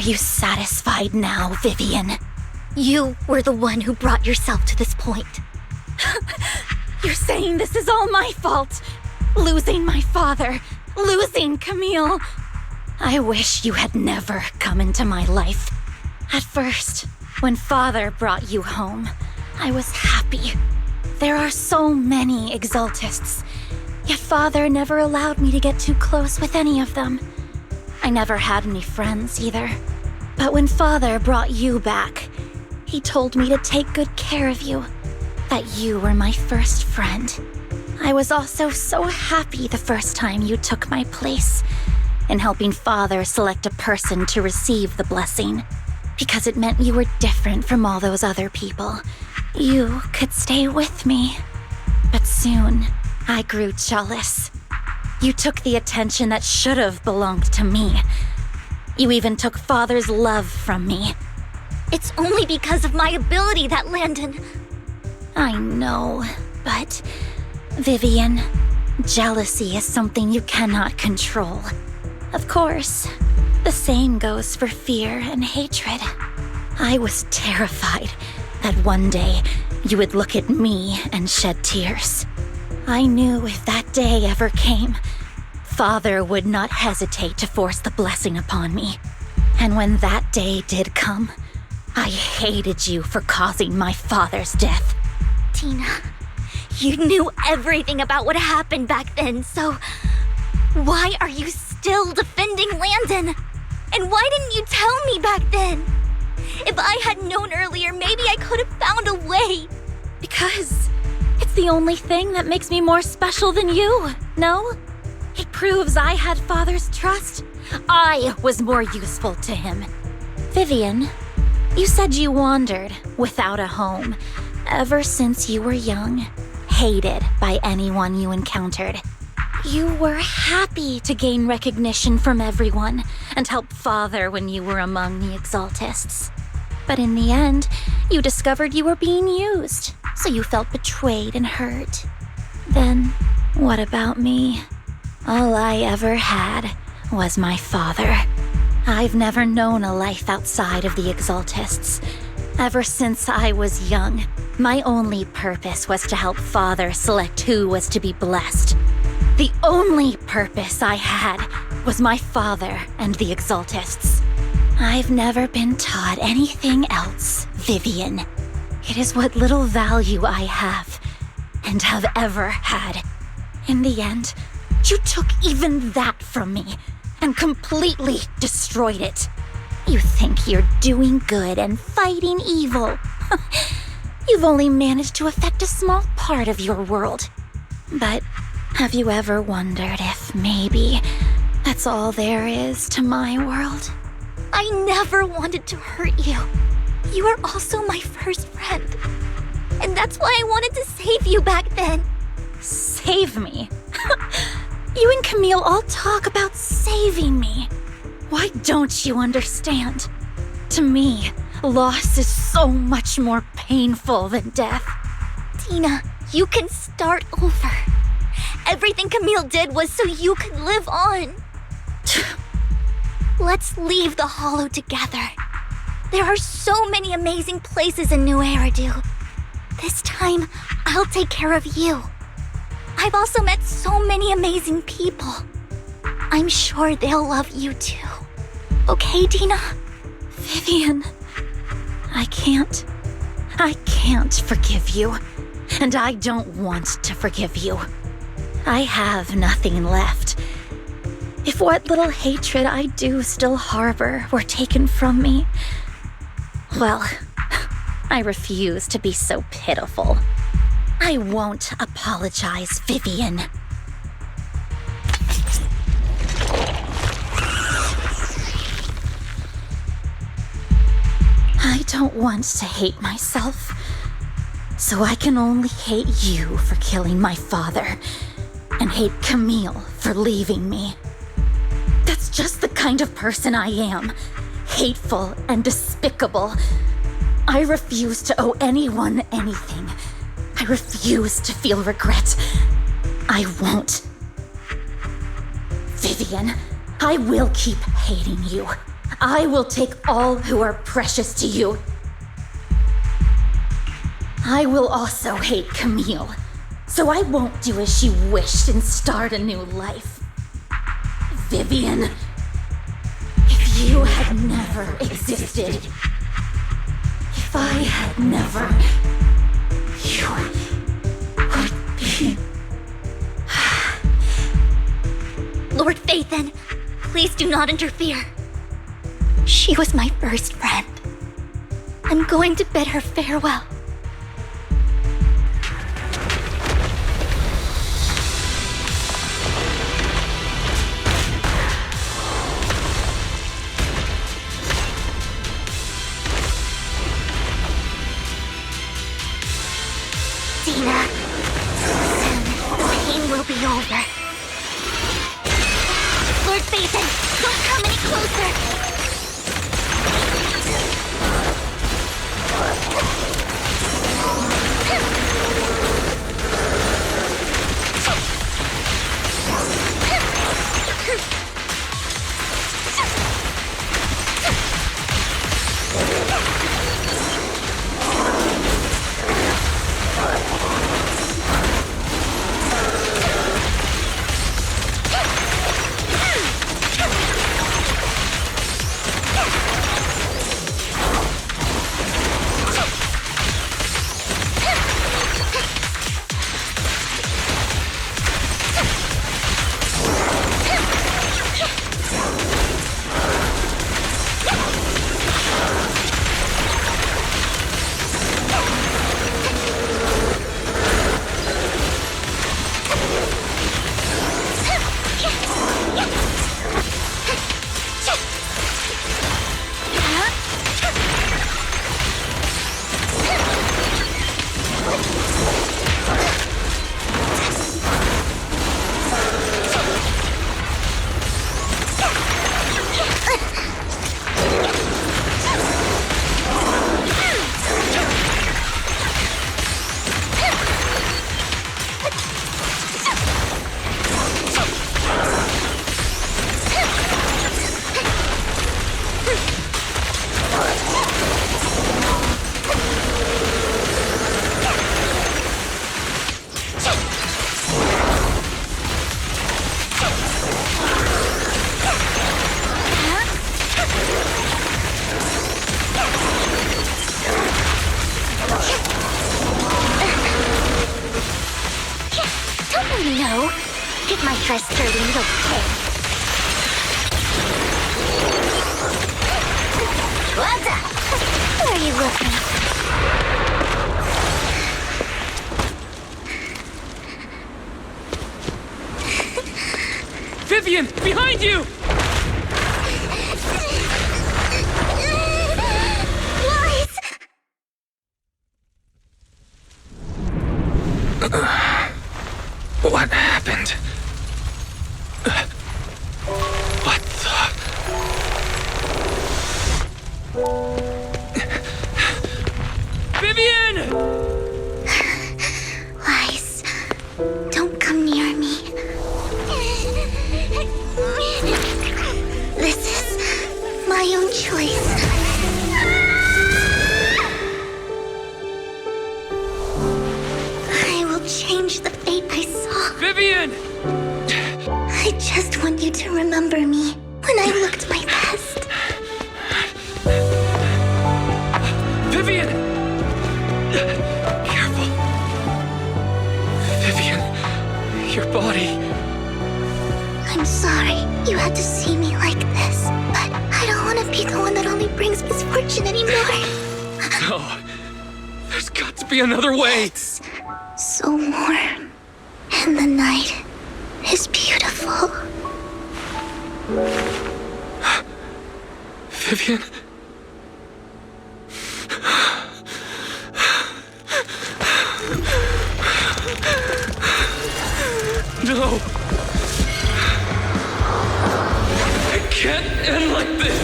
you satisfied now, Vivian? You were the one who brought yourself to this point. You're saying this is all my fault? Losing my father, losing Camille. I wish you had never come into my life. At first, when Father brought you home, I was happy. There are so many Exaltists, yet Father never allowed me to get too close with any of them. I never had any friends either. But when Father brought you back, he told me to take good care of you, that you were my first friend. I was also so happy the first time you took my place in helping Father select a person to receive the blessing, because it meant you were different from all those other people. You could stay with me. But soon, I grew jealous. You took the attention that should have belonged to me. You even took Father's love from me. It's only because of my ability that Landon... I know, but... Vivian, jealousy is something you cannot control. Of course, the same goes for fear and hatred. I was terrified that one day you would look at me and shed tears. I knew if that day ever came, Father would not hesitate to force the blessing upon me. And when that day did come, I hated you for causing my father's death. Dina, you knew everything about what happened back then, so... why are you still defending Landon? And why didn't you tell me back then? If I had known earlier, maybe I could have found a way. Because it's the only thing that makes me more special than you, no? It proves I had Father's trust. I was more useful to him. Vivian, you said you wandered without a home ever since you were young, hated by anyone you encountered. You were happy to gain recognition from everyone and help Father when you were among the Exaltists. But in the end, you discovered you were being used, so you felt betrayed and hurt. Then, what about me? All I ever had was my father. I've never known a life outside of the Exaltists. Ever since I was young, my only purpose was to help Father select who was to be blessed. The only purpose I had was my father and the Exaltists. I've never been taught anything else, Vivian. It is what little value I have, and have ever had. In the end, you took even that from me, and completely destroyed it. You think you're doing good and fighting evil. You've only managed to affect a small part of your world. But have you ever wondered if maybe that's all there is to my world? I never wanted to hurt you. You are also my first friend. And that's why I wanted to save you back then. Save me? You and Camille all talk about saving me. Why don't you understand? To me, loss is so much more painful than death. Dina, you can start over. Everything Camille did was so you could live on. Let's leave the Hollow together. There are so many amazing places in New Eridu. This time, I'll take care of you. I've also met so many amazing people. I'm sure they'll love you too. Okay, Dina? Vivian, I can't forgive you. And I don't want to forgive you. I have nothing left. If what little hatred I do still harbor were taken from me, well, I refuse to be so pitiful. I won't apologize, Vivian. I don't want to hate myself, so I can only hate you for killing my father, and hate Camille for leaving me. That's just the kind of person I am. Hateful and despicable. I refuse to owe anyone anything. I refuse to feel regret. I won't. Vivian, I will keep hating you. I will take all who are precious to you. I will also hate Camille, so I won't do as she wished and start a new life. Vivian, if you had never existed, if I had never, you would be... Lord Phaethon, please do not interfere. She was my first friend. I'm going to bid her farewell. Dina, soon the pain will be over. Lord Phaethon, don't come any closer! No, get my trust-dirty little pig. What's up? Where are you looking? Vivian, behind you! Lies! What happened? What the... Vivian! Lies. Don't come near me. This is my own choice. I will change the fate I saw. Vivian! I just want you to remember me when I looked my best. Vivian! Careful. Vivian, your body... I'm sorry you had to see me like this, but I don't want to be the one that only brings misfortune anymore. No. There's got to be another way. It's so warm, and the night is beautiful. Vivian? No! It can't end like this!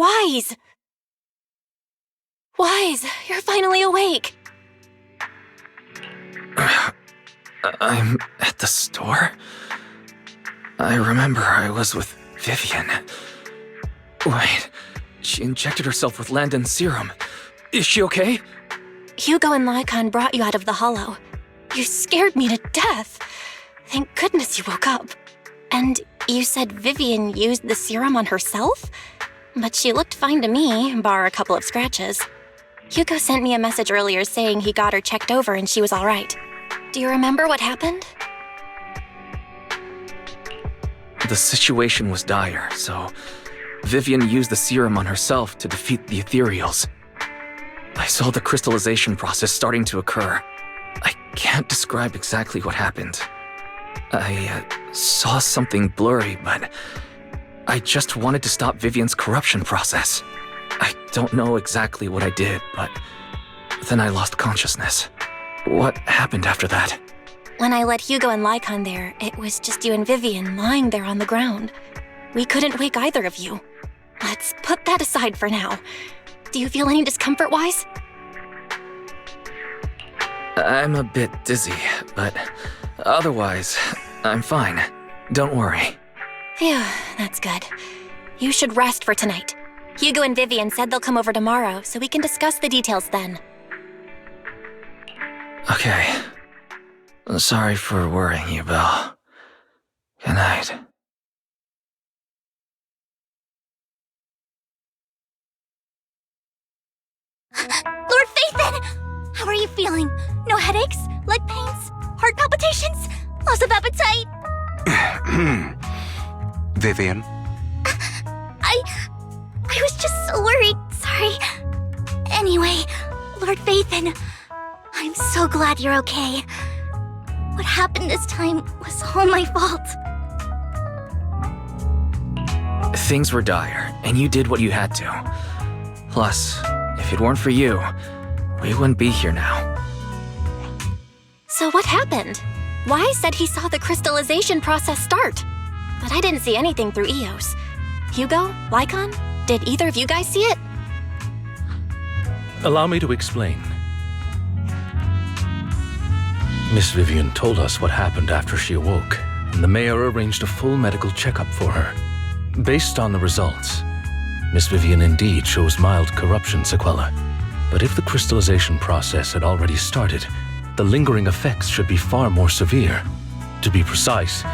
Wise! Wise, you're finally awake. I'm at the store? I remember I was with Vivian. Wait, she injected herself with Landon's serum. Is she okay? Hugo and Lycon brought you out of the hollow. You scared me to death. Thank goodness you woke up. And you said Vivian used the serum on herself? But she looked fine to me, bar a couple of scratches. Hugo sent me a message earlier saying he got her checked over and she was all right. Do you remember what happened? The situation was dire, so Vivian used the serum on herself to defeat the ethereals. I saw the crystallization process starting to occur. I can't describe exactly what happened. I saw something blurry, but I just wanted to stop Vivian's corruption process. I don't know exactly what I did, but then I lost consciousness. What happened after that? When I let Hugo and Lycon there, it was just you and Vivian lying there on the ground. We couldn't wake either of you. Let's put that aside for now. Do you feel any discomfort-wise? I'm a bit dizzy, but otherwise, I'm fine. Don't worry. Phew, that's good. You should rest for tonight. Hugo and Vivian said they'll come over tomorrow, so we can discuss the details then. Okay. Sorry for worrying you, Belle. Good night. Lord Phaethon! How are you feeling? No headaches? Leg pains? Heart palpitations? Loss of appetite? Vivian? I was just so worried. Sorry. Anyway, Lord Phaethon, I'm so glad you're okay. What happened this time was all my fault. Things were dire, and you did what you had to. Plus, if it weren't for you, we wouldn't be here now. So what happened? Wise said he saw the crystallization process start, but I didn't see anything through EOS. Hugo? Lycon? Did either of you guys see it? Allow me to explain. Miss Vivian told us what happened after she awoke, and the mayor arranged a full medical checkup for her. Based on the results, Miss Vivian indeed shows mild corruption sequela. But if the crystallization process had already started, the lingering effects should be far more severe. To be precise,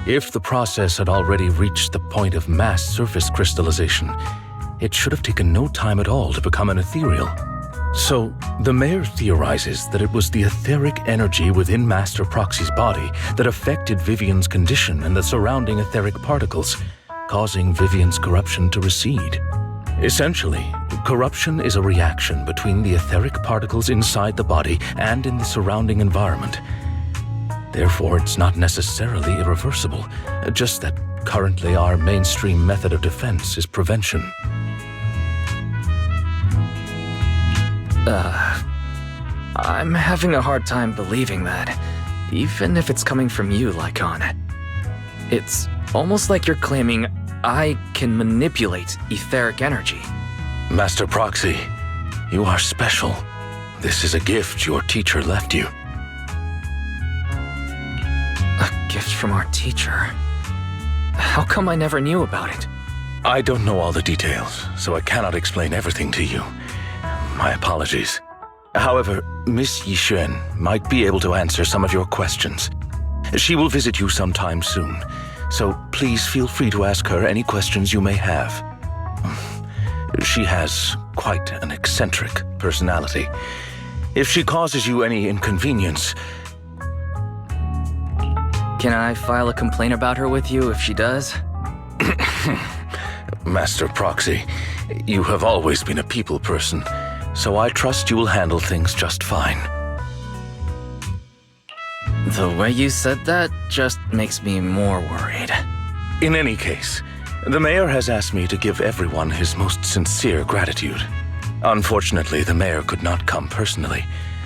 if the process had already reached the point of mass surface crystallization, it should have taken no time at all to become an ethereal. So, the mayor theorizes that it was the etheric energy within Master Proxy's body that affected Vivian's condition and the surrounding etheric particles, causing Vivian's corruption to recede. Essentially, corruption is a reaction between the etheric particles inside the body and in the surrounding environment. Therefore, it's not necessarily irreversible, just that currently our mainstream method of defense is prevention. I'm having a hard time believing that, even if it's coming from you, Lycon. It's almost like you're claiming I can manipulate etheric energy. Master Proxy, you are special. This is a gift your teacher left you. A gift from our teacher? How come I never knew about it? I don't know all the details, so I cannot explain everything to you. My apologies. However, Miss Yixuan might be able to answer some of your questions. She will visit you sometime soon, so please feel free to ask her any questions you may have. She has quite an eccentric personality. If she causes you any inconvenience... Can I file a complaint about her with you if she does? Master Proxy, you have always been a people person, so I trust you will handle things just fine. The way you said that just makes me more worried. In any case, the mayor has asked me to give everyone his most sincere gratitude. Unfortunately, the mayor could not come personally,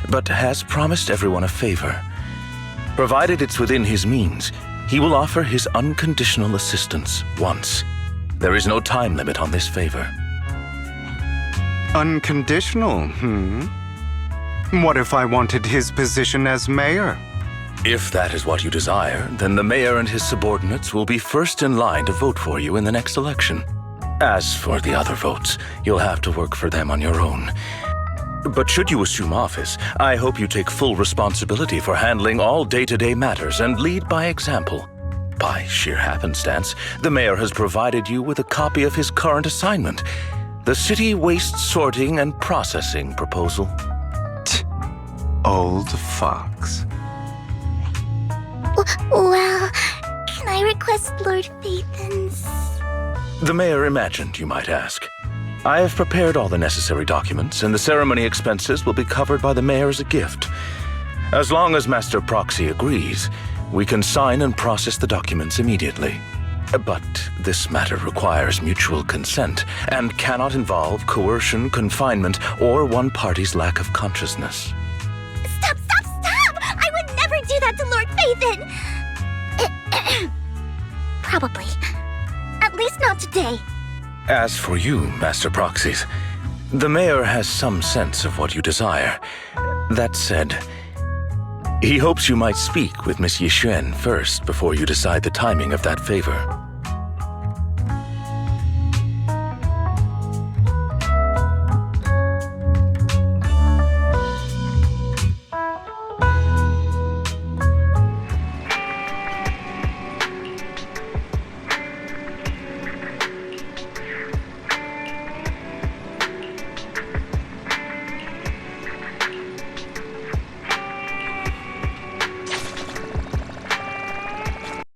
but has promised everyone a favor. Provided it's within his means, he will offer his unconditional assistance once. There is no time limit on this favor. Unconditional, What if I wanted his position as mayor? If that is what you desire, then the mayor and his subordinates will be first in line to vote for you in the next election. As for the other votes, you'll have to work for them on your own. But should you assume office, I hope you take full responsibility for handling all day-to-day matters and lead by example. By sheer happenstance, the mayor has provided you with a copy of his current assignment, the City Waste Sorting and Processing proposal. Old fox. Well, can I request Lord Phaethan's? The mayor imagined you might ask. I have prepared all the necessary documents, and the ceremony expenses will be covered by the mayor as a gift. As long as Master Proxy agrees, we can sign and process the documents immediately. But this matter requires mutual consent and cannot involve coercion, confinement, or one party's lack of consciousness. Stop! I would never do that to Lord Phaethan! Probably. At least not today. As for you, Master Proxies, the mayor has some sense of what you desire. That said, he hopes you might speak with Miss Yixuan first before you decide the timing of that favor.